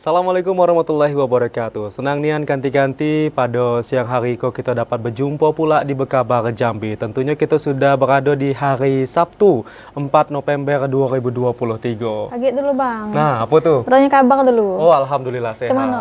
Assalamualaikum warahmatullahi wabarakatuh. Senang nian ganti-ganti pada siang hari ko kita dapat berjumpa pula di Bekabar Jambi. Tentunya kita sudah berada di hari Sabtu 4 November 2023. Kaget dulu bang. Nah, apa tuh? Tanya kabar dulu. Oh, alhamdulillah sehat. Cuman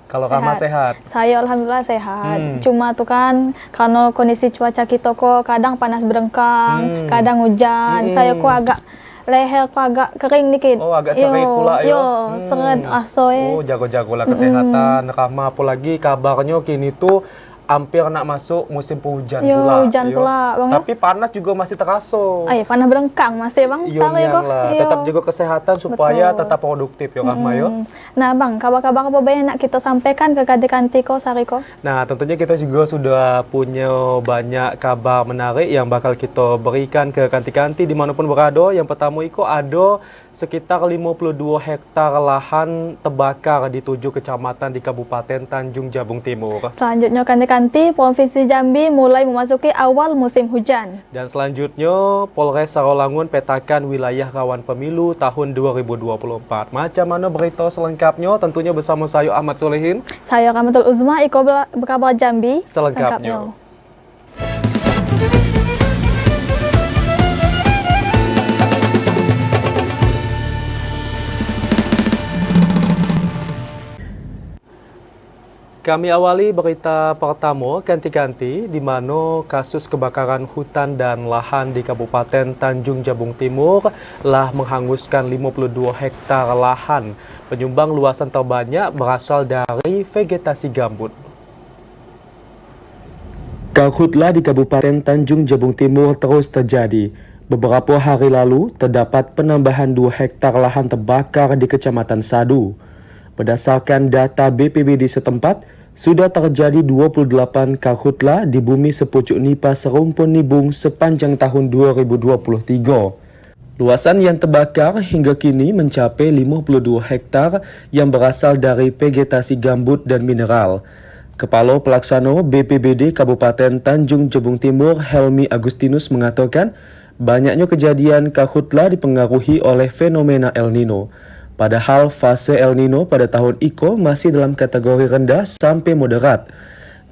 Kalau Rama sehat? Saya alhamdulillah sehat. Cuma tuh kan karena kondisi cuaca kita kok kadang panas berengkang, kadang hujan. Saya kok agak leher kok agak kering dikit. Oh, agak sering pula ya. Seret asoy. Oh, jago-jagolah kesehatan. Rama apalagi kabarnya kini tuh hampir nak masuk musim penghujan pula. Hujan pula, bang. Tapi panas juga masih terasa. Panas berengkang masih bang. Sama kok. Tetap juga kesehatan supaya tetap produktif ya Rahma yo. Nah bang, kabar-kabar apa banyak nak kita sampaikan ke kanti-kanti ko, Sari ko? Nah tentunya kita juga sudah punya banyak kabar menarik yang bakal kita berikan ke kanti-kanti dimanapun berada. Yang pertama itu ada sekitar 52 hektar lahan terbakar di 7 kecamatan di Kabupaten Tanjung Jabung Timur. Selanjutnya kanti-kanti Provinsi Jambi mulai memasuki awal musim hujan. Dan selanjutnya Polres Sarolangun petakan wilayah rawan pemilu tahun 2024. Macam mana berita selengkapnya? Tentunya bersama saya Ahmad Solehin. Saya Rahmatul Uzma, Iko Bekabar Jambi. Selengkapnya. Kami awali berita pertama ganti-ganti di mana kasus kebakaran hutan dan lahan di Kabupaten Tanjung Jabung Timur telah menghanguskan 52 hektar lahan. Penyumbang luasan terbanyak berasal dari vegetasi gambut. Karhutlah di Kabupaten Tanjung Jabung Timur terus terjadi. Beberapa hari lalu terdapat penambahan 2 hektar lahan terbakar di Kecamatan Sadu. Berdasarkan data BPBD setempat, sudah terjadi 28 karhutla di bumi sepucuk Nipa Serumpun Nibung sepanjang tahun 2023. Luasan yang terbakar hingga kini mencapai 52 hektar yang berasal dari vegetasi gambut dan mineral. Kepala Pelaksana BPBD Kabupaten Tanjung Jabung Timur Helmi Agustinus mengatakan banyaknya kejadian karhutla dipengaruhi oleh fenomena El Nino. Padahal fase El Nino pada tahun IKO masih dalam kategori rendah sampai moderat.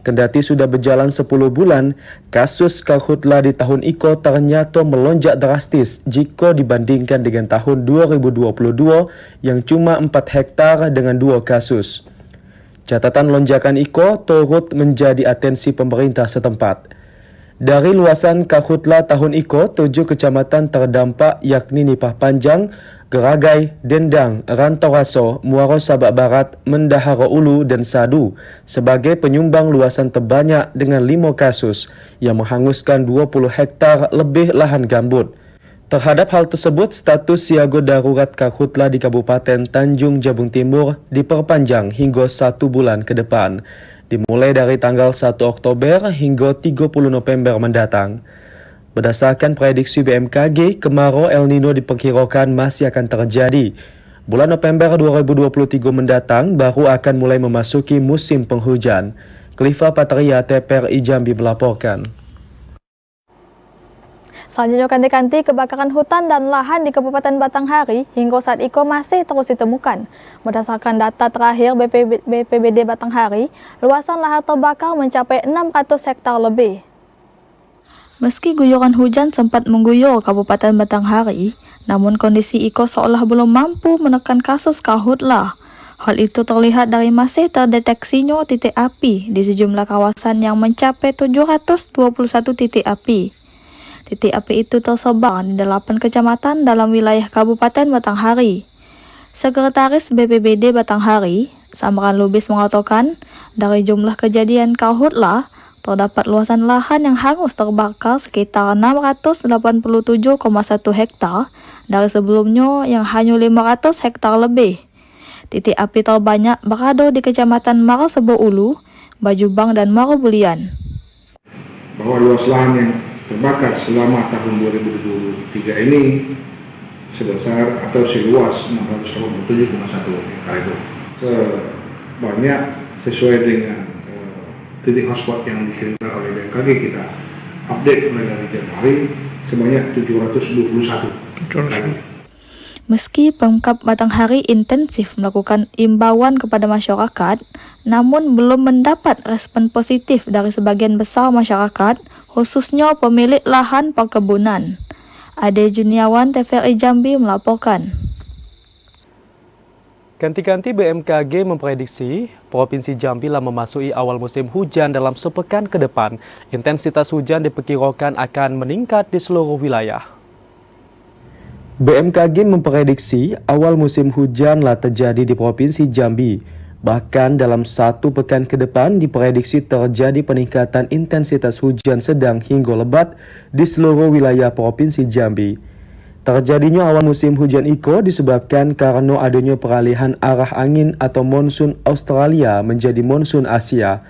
Kendati sudah berjalan 10 bulan, kasus karhutla di tahun IKO ternyata melonjak drastis jika dibandingkan dengan tahun 2022 yang cuma 4 hektar dengan 2 kasus. Catatan lonjakan IKO turut menjadi atensi pemerintah setempat. Dari luasan karhutla tahun IKO, 7 kecamatan terdampak yakni Nipah Panjang, Geragai, Dendang, Rantoraso, Muaro Sabak Barat, Mendahara Ulu, dan Sadu sebagai penyumbang luasan terbanyak dengan 5 kasus yang menghanguskan 20 hektar lebih lahan gambut. Terhadap hal tersebut, status siaga darurat karhutla di Kabupaten Tanjung Jabung Timur diperpanjang hingga 1 bulan ke depan, dimulai dari tanggal 1 Oktober hingga 30 November mendatang. Berdasarkan prediksi BMKG, kemarau El Nino diperkirakan masih akan terjadi. Bulan November 2023 mendatang baru akan mulai memasuki musim penghujan. Klifa Patria, TPRI Jambi melaporkan. Selanjutnya kanti-kanti kebakaran hutan dan lahan di Kabupaten Batanghari hingga saat IKO masih terus ditemukan. Berdasarkan data terakhir BPBD Batanghari, luasan lahan terbakar mencapai 600 hektar lebih. Meski guyuran hujan sempat mengguyur Kabupaten Batanghari, namun kondisi IKO seolah belum mampu menekan kasus karhutla. Hal itu terlihat dari masih terdeteksinya titik api di sejumlah kawasan yang mencapai 721 titik api. Titik api itu tersebar di 8 kecamatan dalam wilayah Kabupaten Batanghari. Sekretaris BPBD Batanghari, Samran Lubis mengatakan, dari jumlah kejadian karhutla, terdapat luasan lahan yang hangus terbakar sekitar 687,1 hektar dari sebelumnya yang hanya 500 hektar lebih. Titik api terbanyak berada di Kecamatan Marosebo Ulu, Bajubang, dan Marobulian. Bahwa luas lahan yang terbakar selama tahun 2023 ini sebesar atau seluas 687,1 hektar itu. Sebanyak sesuai dengan titik hotspot yang dikirimkan oleh BMKG, kita update mulai dari Januari sebanyak 721 kali. Meski Pemkab Batanghari intensif melakukan imbauan kepada masyarakat, namun belum mendapat respon positif dari sebagian besar masyarakat, khususnya pemilik lahan perkebunan. Ade Juniawan, TVRI Jambi melaporkan. Ganti-ganti BMKG memprediksi Provinsi Jambi lah memasuki awal musim hujan dalam sepekan ke depan. Intensitas hujan diperkirakan akan meningkat di seluruh wilayah. BMKG memprediksi awal musim hujan lah terjadi di Provinsi Jambi. Bahkan dalam satu pekan ke depan diprediksi terjadi peningkatan intensitas hujan sedang hingga lebat di seluruh wilayah Provinsi Jambi. Terjadinya awal musim hujan Iko disebabkan karena adanya peralihan arah angin atau monsun Australia menjadi monsun Asia.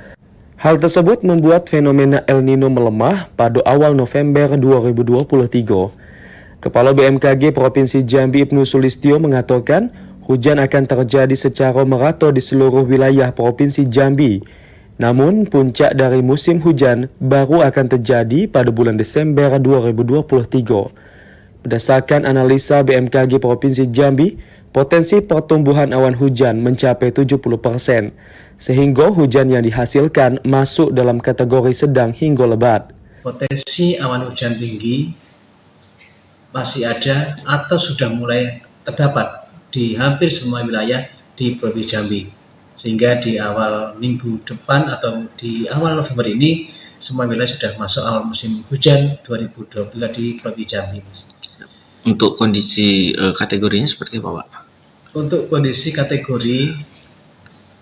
Hal tersebut membuat fenomena El Nino melemah pada awal November 2023. Kepala BMKG Provinsi Jambi Ibnu Sulistyo mengatakan hujan akan terjadi secara merata di seluruh wilayah Provinsi Jambi. Namun puncak dari musim hujan baru akan terjadi pada bulan Desember 2023. Berdasarkan analisa BMKG Provinsi Jambi, potensi pertumbuhan awan hujan mencapai 70%, sehingga hujan yang dihasilkan masuk dalam kategori sedang hingga lebat. Potensi awan hujan tinggi masih ada atau sudah mulai terdapat di hampir semua wilayah di Provinsi Jambi. Sehingga di awal minggu depan atau di awal November ini, semua wilayah sudah masuk awal musim hujan 2023 di Provinsi Jambi. Untuk kondisi kategorinya seperti apa, Pak? Untuk kondisi kategori,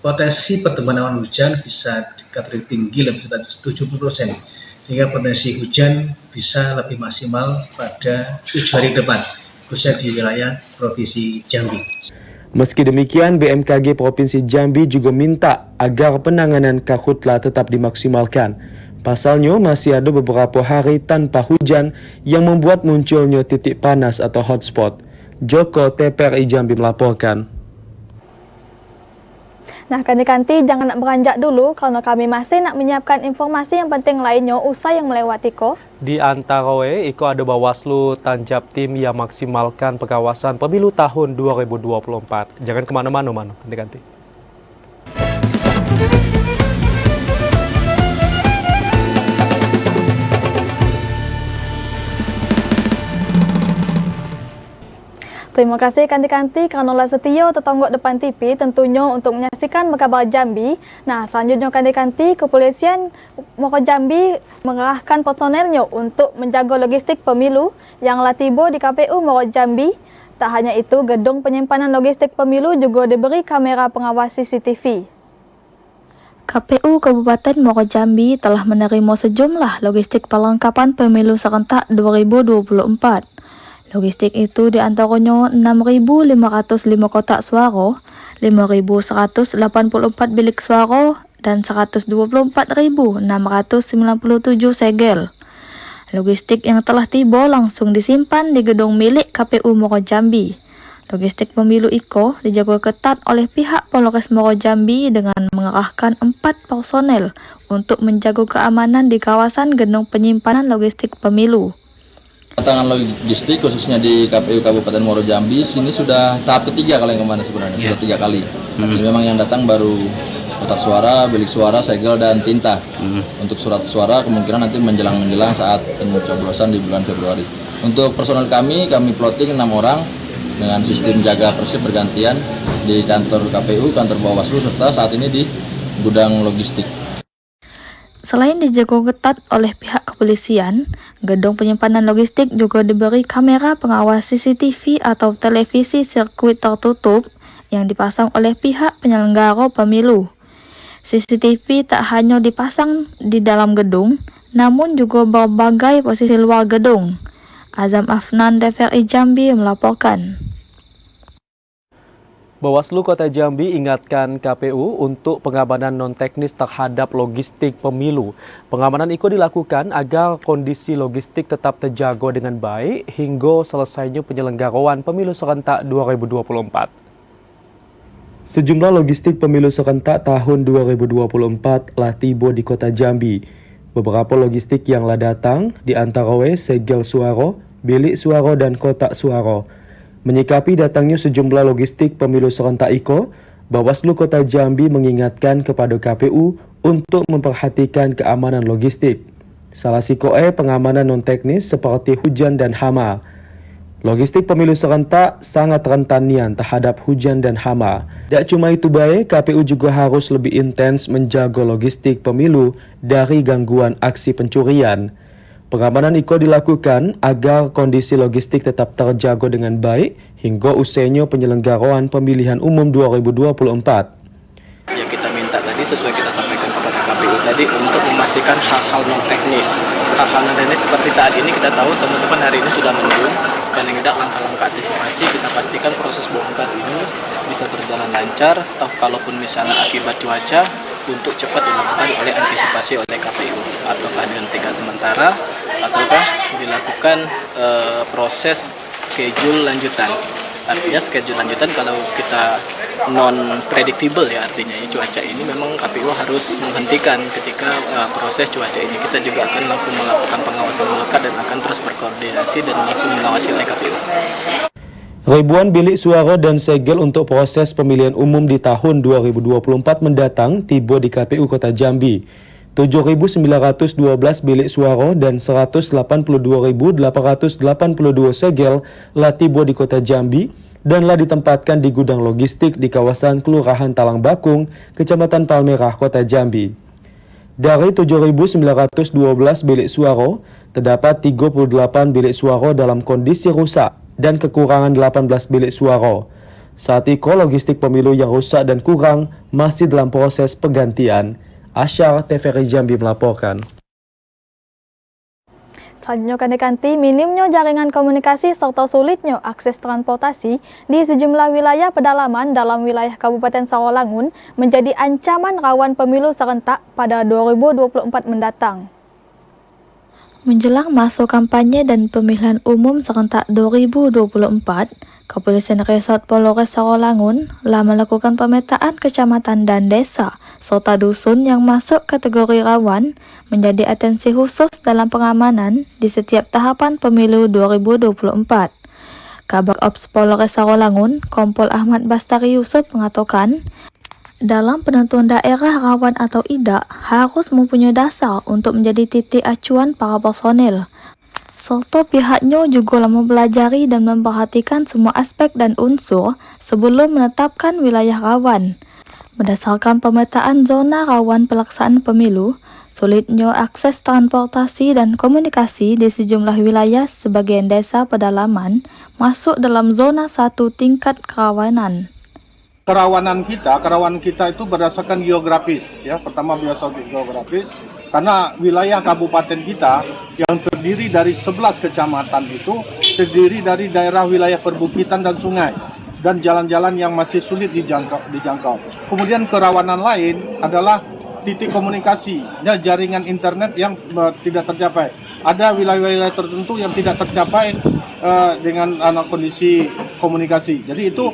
potensi pertumbuhan awan hujan bisa di kategori tinggi lebih dari 70%. Sehingga potensi hujan bisa lebih maksimal pada 7 hari ke depan, khususnya di wilayah Provinsi Jambi. Meski demikian, BMKG Provinsi Jambi juga minta agar penanganan karhutla tetap dimaksimalkan. Pasalnya masih ada beberapa hari tanpa hujan yang membuat munculnya titik panas atau hotspot. Joko, TVRI Jambi melaporkan. Nah, kanti-kanti jangan nak beranjak dulu karena kami masih nak menyiapkan informasi yang penting lainnya usai yang melewati ko. Di antara Iko ada Bawaslu Tanjab Tim yang maksimalkan pengawasan pemilu tahun 2024. Jangan kemana-mana, kanti-kanti. Terima kasih kanti-kanti karena setia tetonggok depan TV tentunya untuk menyaksikan kabar Jambi. Nah, selanjutnya kanti-kanti Kepolisian Moko Jambi mengerahkan personelnya untuk menjaga logistik pemilu yang lah tiba di KPU Moko Jambi. Tak hanya itu, gedung penyimpanan logistik pemilu juga diberi kamera pengawas CCTV. KPU Kabupaten Moko Jambi telah menerima sejumlah logistik perlengkapan pemilu serentak 2024. Logistik itu diantaranya 6.505 kotak suara, 5.184 bilik suara, dan 124.697 segel. Logistik yang telah tiba langsung disimpan di gedung milik KPU Moko Jambi. Logistik pemilu Iko dijaga ketat oleh pihak Polres Moko Jambi dengan mengerahkan 4 personel untuk menjaga keamanan di kawasan gedung penyimpanan logistik pemilu. Tangan logistik khususnya di KPU Kabupaten Muaro Jambi sini sudah tahap ketiga kalau yang kemana sebenarnya sudah 3 kali. Jadi memang yang datang baru kotak suara, bilik suara, segel dan tinta. Untuk surat suara kemungkinan nanti menjelang saat pencoblosan di bulan Februari. Untuk personel kami plotting 6 orang dengan sistem jaga persib bergantian di kantor KPU, kantor Bawaslu serta saat ini di gudang logistik. Selain dijaga ketat oleh pihak kepolisian, gedung penyimpanan logistik juga diberi kamera pengawas CCTV atau televisi sirkuit tertutup yang dipasang oleh pihak penyelenggara pemilu. CCTV tak hanya dipasang di dalam gedung, namun juga berbagai posisi luar gedung. Azam Afnan, TVRI Jambi melaporkan. Bawaslu Kota Jambi ingatkan KPU untuk pengamanan non-teknis terhadap logistik pemilu. Pengamanan itu dilakukan agar kondisi logistik tetap terjaga dengan baik hingga selesainya penyelenggaraan pemilu serentak 2024. Sejumlah logistik pemilu serentak tahun 2024 telah tiba di Kota Jambi. Beberapa logistik yang telah datang di antara segel suara, bilik suara dan kotak suara. Menyikapi datangnya sejumlah logistik pemilu serentak IKO, Bawaslu Kota Jambi mengingatkan kepada KPU untuk memperhatikan keamanan logistik. Salah sikoe pengamanan non-teknis seperti hujan dan hama. Logistik pemilu serentak sangat rentan nian terhadap hujan dan hama. Tak cuma itu baik, KPU juga harus lebih intens menjaga logistik pemilu dari gangguan aksi pencurian. Pengamanan IKO dilakukan agar kondisi logistik tetap terjaga dengan baik hingga usainya penyelenggaraan pemilihan umum 2024. Yang kita minta tadi sesuai kita sampaikan kepada KPU tadi untuk memastikan hal-hal non teknis. Hal-hal non teknis seperti saat ini kita tahu teman-teman hari ini sudah mendung dan yang tidak langkah-langkah antisipasi kita pastikan proses bongkar ini bisa berjalan lancar atau kalaupun misalnya akibat cuaca untuk cepat dilakukan oleh antisipasi oleh KPU ataukah dihentikan sementara ataukah dilakukan proses schedule lanjutan. Artinya schedule lanjutan kalau kita non-predictable ya artinya ya, cuaca ini memang KPU harus menghentikan ketika proses cuaca ini. Kita juga akan langsung melakukan pengawasan melekat dan akan terus berkoordinasi dan langsung mengawasi oleh KPU. Ribuan bilik suara dan segel untuk proses pemilihan umum di tahun 2024 mendatang tiba di KPU Kota Jambi. 7.912 bilik suara dan 182.882 segel telah tiba di Kota Jambi dan telah ditempatkan di gudang logistik di kawasan Kelurahan Talang Bakung, Kecamatan Palmerah, Kota Jambi. Dari 7.912 bilik suara, terdapat 38 bilik suara dalam kondisi rusak dan kekurangan 18 bilik suara. Saat itu, logistik pemilu yang rusak dan kurang masih dalam proses penggantian. Asyar TVRI Jambi melaporkan. Selanjutnya kanti minimnya jaringan komunikasi serta sulitnya akses transportasi di sejumlah wilayah pedalaman dalam wilayah Kabupaten Sarolangun menjadi ancaman rawan pemilu serentak pada 2024 mendatang. Menjelang masuk kampanye dan pemilihan umum serentak 2024, Kepolisian Resort Polres Sarolangun telah melakukan pemetaan kecamatan dan desa serta dusun yang masuk kategori rawan menjadi atensi khusus dalam pengamanan di setiap tahapan pemilu 2024. Kabak Ops Polres Sarolangun, Kompol Ahmad Bastari Yusuf mengatakan, dalam penentuan daerah rawan atau tidak harus mempunyai dasar untuk menjadi titik acuan para personel. Serta pihaknya juga mempelajari dan memperhatikan semua aspek dan unsur sebelum menetapkan wilayah rawan. Berdasarkan pemetaan zona rawan pelaksanaan pemilu, sulitnya akses transportasi dan komunikasi di sejumlah wilayah sebagian desa pedalaman masuk dalam zona 1 tingkat kerawanan. Kerawanan kita itu berdasarkan geografis ya. Pertama biasa geografis karena wilayah kabupaten kita yang terdiri dari 11 kecamatan itu terdiri dari daerah wilayah perbukitan dan sungai dan jalan-jalan yang masih sulit dijangkau. Kemudian kerawanan lain adalah titik komunikasi, ya, jaringan internet yang tidak tercapai. Ada wilayah-wilayah tertentu yang tidak tercapai dengan kondisi komunikasi. Jadi itu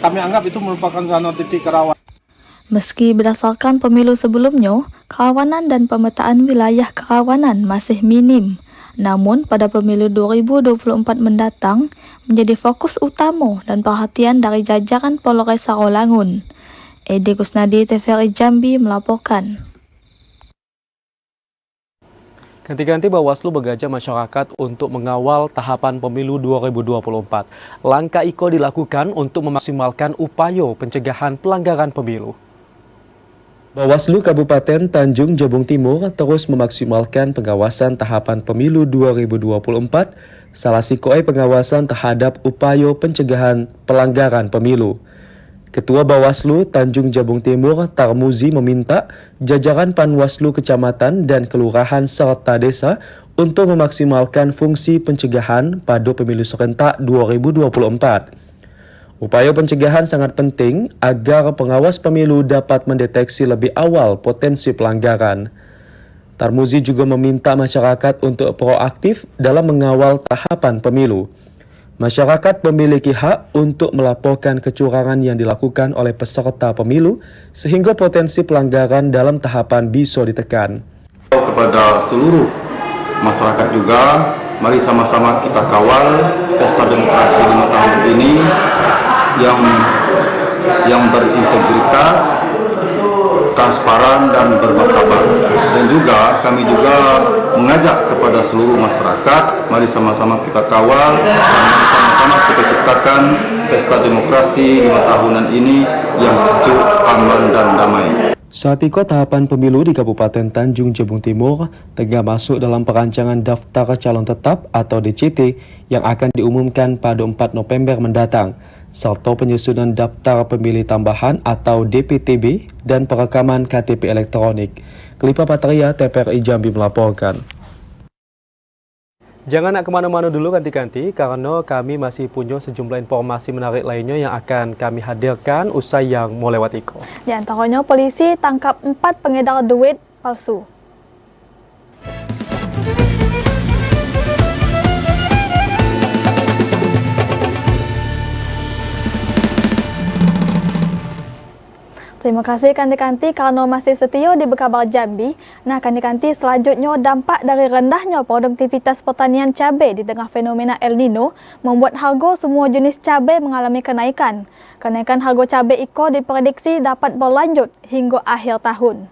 kami anggap itu merupakan titik kerawanan. Meski berdasarkan pemilu sebelumnya, kerawanan dan pemetaan wilayah kerawanan masih minim. Namun pada pemilu 2024 mendatang menjadi fokus utama dan perhatian dari jajaran Polres Sarolangun. Edi Kusnadi TVRI Jambi melaporkan. Ganti-ganti Bawaslu mengajak masyarakat untuk mengawal tahapan pemilu 2024. Langkah IKO dilakukan untuk memaksimalkan upaya pencegahan pelanggaran pemilu. Bawaslu Kabupaten Tanjung Jabung Timur terus memaksimalkan pengawasan tahapan pemilu 2024, salah sikoe pengawasan terhadap upaya pencegahan pelanggaran pemilu. Ketua Bawaslu Tanjung Jabung Timur Tarmuzi meminta jajaran Panwaslu Kecamatan dan Kelurahan serta Desa untuk memaksimalkan fungsi pencegahan pada pemilu serentak 2024. Upaya pencegahan sangat penting agar pengawas pemilu dapat mendeteksi lebih awal potensi pelanggaran. Tarmuzi juga meminta masyarakat untuk proaktif dalam mengawal tahapan pemilu. Masyarakat memiliki hak untuk melaporkan kecurangan yang dilakukan oleh peserta pemilu sehingga potensi pelanggaran dalam tahapan bisa ditekan. Kepada seluruh masyarakat juga Mari sama-sama kita kawal pesta demokrasi 5 tahun ini yang berintegritas, transparan dan bermartabat. Dan juga kami juga mengajak kepada seluruh masyarakat, mari sama-sama kita kawal dan mari sama-sama kita ciptakan pesta demokrasi 5 tahunan ini yang sejuk, aman dan damai. Saat itu tahapan pemilu di Kabupaten Tanjung Jabung Timur tengah masuk dalam perancangan daftar calon tetap atau DCT yang akan diumumkan pada 4 November mendatang, serta penyusunan daftar pemilih tambahan atau DPTB dan perekaman KTP elektronik. Klipa Patria, TVRI Jambi melaporkan. Jangan nak kemana-mana dulu kanti-kanti, karena kami masih punya sejumlah informasi menarik lainnya yang akan kami hadirkan usai yang mau lewat iko. Di antaranya polisi tangkap 4 pengedar duit palsu. Terima kasih kanti-kanti karena masih setia di Berkabar Jambi. Nah kanti-kanti, selanjutnya dampak dari rendahnya produktivitas pertanian cabai di tengah fenomena El Nino membuat harga semua jenis cabai mengalami kenaikan. Kenaikan harga cabai iko diprediksi dapat berlanjut hingga akhir tahun.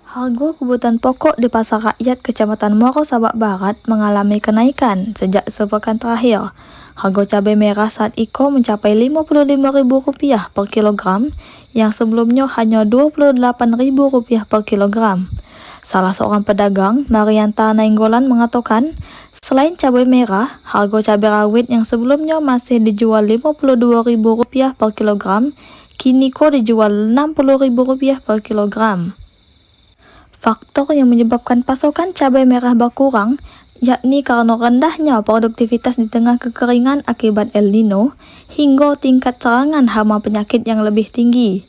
Harga kebutuhan pokok di Pasar Rakyat Kecamatan Moro Sabak Barat mengalami kenaikan sejak sepekan terakhir. Harga cabai merah saat iko mencapai Rp55.000 per kilogram, yang sebelumnya hanya Rp28.000 per kilogram. Salah seorang pedagang, Marianta Nainggolan, mengatakan, selain cabai merah, harga cabai rawit yang sebelumnya masih dijual Rp52.000 per kilogram, kini kok dijual Rp60.000 per kilogram. Faktor yang menyebabkan pasokan cabai merah berkurang yakni karena rendahnya produktivitas di tengah kekeringan akibat El Nino hingga tingkat serangan hama penyakit yang lebih tinggi.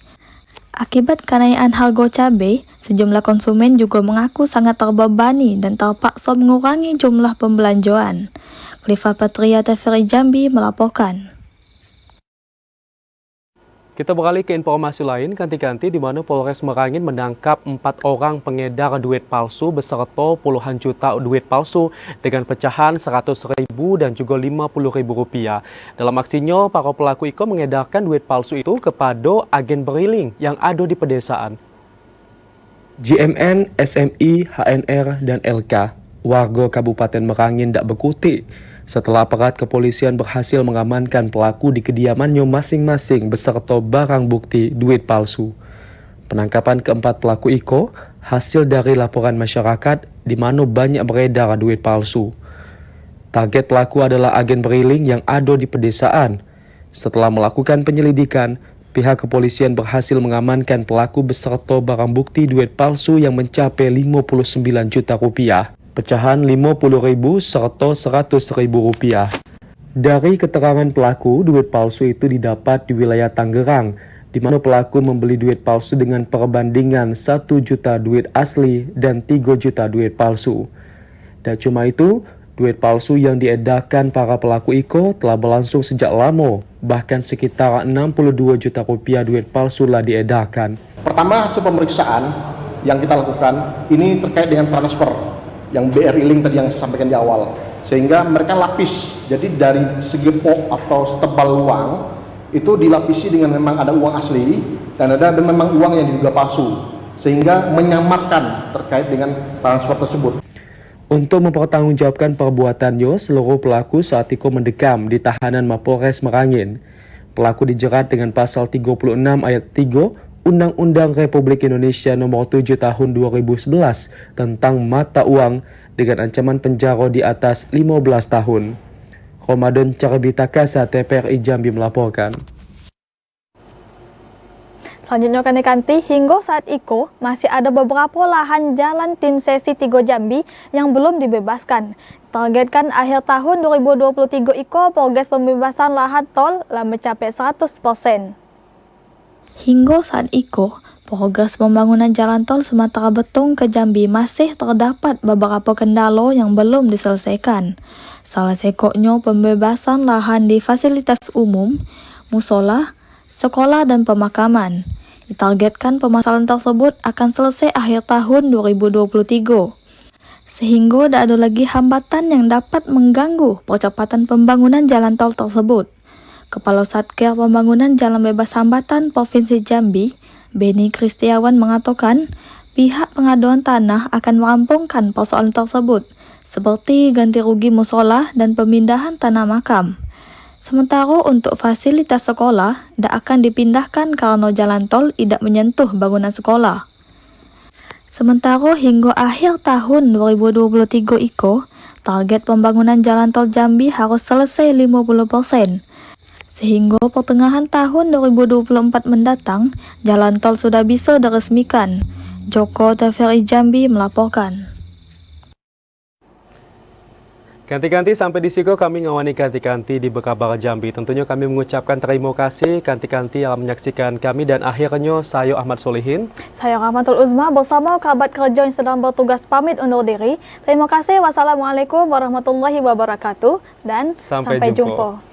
Akibat kenaikan harga cabai, sejumlah konsumen juga mengaku sangat terbebani dan terpaksa mengurangi jumlah pembelanjaan. Klipa Patria, TVRI Jambi melaporkan. Kita beralih ke informasi lain, kanti-kanti, di mana Polres Merangin menangkap 4 orang pengedar duit palsu beserta puluhan juta duit palsu dengan pecahan Rp100.000 dan juga Rp50.000. Dalam aksinya, para pelaku iko mengedarkan duit palsu itu kepada agen beriling yang ada di pedesaan. JMN, SMI, HNR, dan LK, warga Kabupaten Merangin tak berkutik setelah aparat kepolisian berhasil mengamankan pelaku di kediamannya masing-masing beserta barang bukti duit palsu. Penangkapan keempat pelaku iko hasil dari laporan masyarakat di mana banyak beredar duit palsu. Target pelaku adalah agen beriling yang ada di pedesaan. Setelah melakukan penyelidikan, pihak kepolisian berhasil mengamankan pelaku beserta barang bukti duit palsu yang mencapai Rp59 juta, pecahan Rp50.000 serta Rp100.000. Dari keterangan pelaku, duit palsu itu didapat di wilayah Tangerang, di mana pelaku membeli duit palsu dengan perbandingan 1 juta duit asli dan 3 juta duit palsu. Dan cuma itu, duit palsu yang diedarkan para pelaku iko telah berlangsung sejak lama, bahkan sekitar Rp62 juta duit palsu lah diedarkan. Pertama, hasil pemeriksaan yang kita lakukan ini terkait dengan transfer yang BRI Link tadi yang saya sampaikan di awal, sehingga mereka lapis. Jadi dari segi pok atau setebal uang itu dilapisi dengan memang ada uang asli dan ada memang uang yang diduga palsu, sehingga menyamarkan terkait dengan transfer tersebut. Untuk mempertanggungjawabkan perbuatannya, seluruh pelaku saat itu mendekam di tahanan Mapolres Merangin. Pelaku dijerat dengan pasal 36 ayat 3 Undang-Undang Republik Indonesia Nomor 7 Tahun 2011 tentang mata uang dengan ancaman penjara di atas 15 tahun. Ramadan Carabitakasa, TVRI Jambi melaporkan. Selanjutnya kanti-kanti, hingga saat itu masih ada beberapa lahan jalan tim sesi 3 Jambi yang belum dibebaskan. Targetkan akhir tahun 2023 iko progres pembebasan lahan tol lah mencapai 100%. Hingga saat itu, progres pembangunan jalan tol Sumatera Betung ke Jambi masih terdapat beberapa kendala yang belum diselesaikan. Salah satunya pembebasan lahan di fasilitas umum, musola, sekolah, dan pemakaman. Ditargetkan permasalahan tersebut akan selesai akhir tahun 2023. sehingga tidak ada lagi hambatan yang dapat mengganggu percepatan pembangunan jalan tol tersebut. Kepala Satker Pembangunan Jalan Bebas Hambatan Provinsi Jambi, Beni Kristiawan mengatakan, pihak pengaduan tanah akan merampungkan persoalan tersebut, seperti ganti rugi musola dan pemindahan tanah makam. Sementara untuk fasilitas sekolah, tidak akan dipindahkan karena jalan tol tidak menyentuh bangunan sekolah. Sementara hingga akhir tahun 2023 target pembangunan jalan tol Jambi harus selesai 50%. Sehingga pertengahan tahun 2024 mendatang, jalan tol sudah bisa diresmikan. Joko TVRI Jambi melaporkan. Kanti-kanti sampai di siko kami ngawani kanti-kanti di Bekabar Jambi. Tentunya kami mengucapkan terima kasih kanti-kanti yang menyaksikan kami dan akhirnya saya Ahmad Solihin. Saya Rahmatul Uzma bersama kerabat kerja yang sedang bertugas pamit undur diri. Terima kasih. Wassalamualaikum warahmatullahi wabarakatuh dan sampai jumpa.